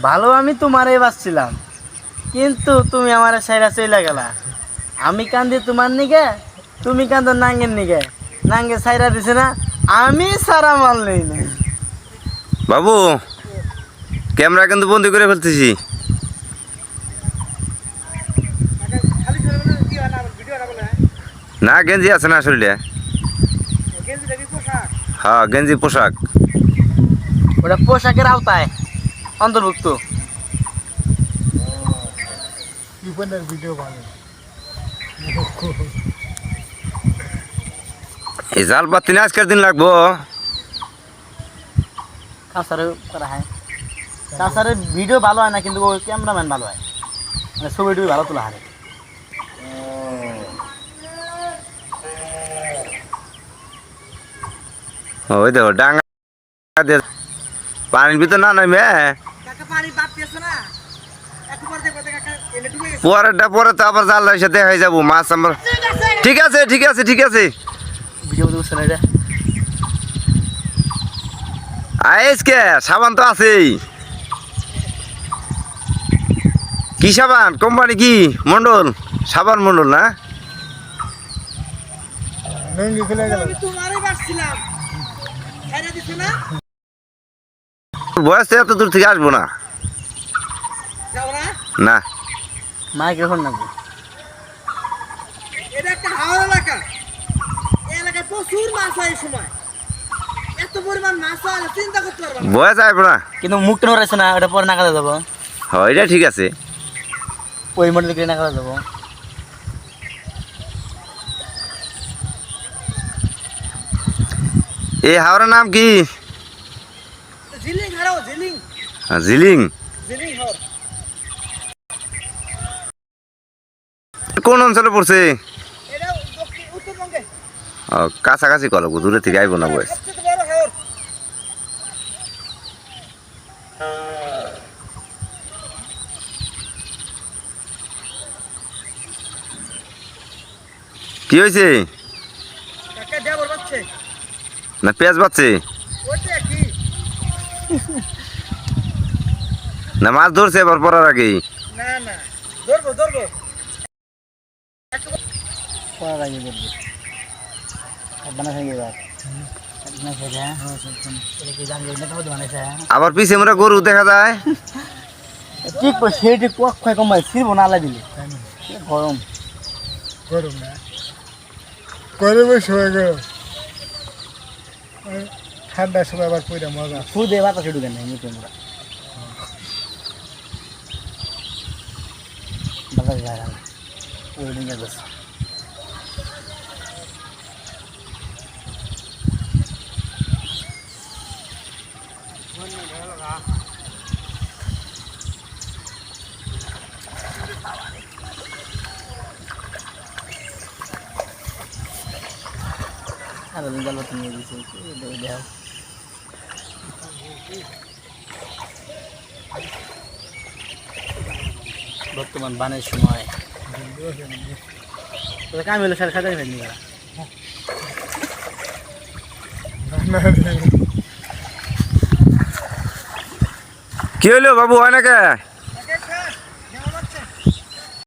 ভালো আমি তোমারই বাসছিলাম, কিন্তু তুমি আমার সাইরা চইলা গেলা। আমি কান্দি তোমার নিগে, তুমি কান্দো নাঙ্গের নিগে। নাঙ্গে সাইরা দিছে না, আমি সারা মাল নেই না। বাবু ক্যামেরা কিন্তু বন্দি করে ফেলতেছি। না গেঞ্জি আছে না শরীরে? হ্যাঁ গেঞ্জি পোশাক। ওটা পোশাকের আওতায় অন্তর্ভুক্ত। এই জাল পাতি না আজকের দিন লাগবো। কাছারে করা হয়, কাছারে ভিডিও ভালো হয় না, কিন্তু ওই ক্যামেরাম্যান ভালো হয়, মানে ছবি টবি ভালো তোলা হয়। ওই দেখো ডাঙ্গা দিয়ে পানির ভিতর না নামে পরেরটা পরে তো আবার জাল এসে দেখা যাবো মাছ আমার। ঠিক আছে ঠিক আছে ঠিক আছে। ভিডিও বুঝছে না এটা? আজকে সাবান তো আছেই। কি সাবান কোম্পানি? কি মন্ডল? সাবান মন্ডল না? বয়স এত দূর থেকে আসবো না। না মাইক এখন নাকি এটা একটা হাওড় এলাকা। এই এলাকায় প্রচুর মাছ হয় এই সময়। এত পরিমাণ মাছ হয় চিন্তা করতে পারবা না। বয়স আসবো না, কিন্তু মুখটা নড়াইছে না, ওটা পরে নাকালে যাবো। হয় এটা ঠিক আছে। ওই মডেল করে নাকালে যাবো। এই হাওড়ার নাম কি? ঝিলিং হারাও ঝিলিং। জিলিং। ঝিলিং হাওড়। কোন অঞ্চলে পড়ছে? এটা উত্তরবঙ্গে কাছাকাছি করো, দূরে থেকে আইবো না বয়স। সবচেয়ে বড় হাওড়। কি হয়েছে? কাকা দেবর বাচ্চা। না পেঁয়াজ বাচ্ছে? ওইটা কি? না মাছ ধরছে এবার পড়ার আগেই? না না ধরবো ধরবো। পরে লাগিয়ে দেবো। বানাইছে কি এবার? আবার পিছে মোরা গরু দেখা যায়। ঠিক সেটি কক্ষয় কমাই ছিড়বো না, আলাই দিলে গরম। গরম না, গরমের সময় গরম, ঠান্ডার সময় আবার পয়লা মজা। ফুদে বাতাসে ঢুকে নেই মুখে মোরা। বাতাস যায় না, ওই নিয়ে যাচ্ছে। আরো দিন গেল তুমি দেখ বর্তমান বানের সময় কাম হলো সাড়ে 7:30 ফেলনি। কি হইলো বাবু? হয় না কে?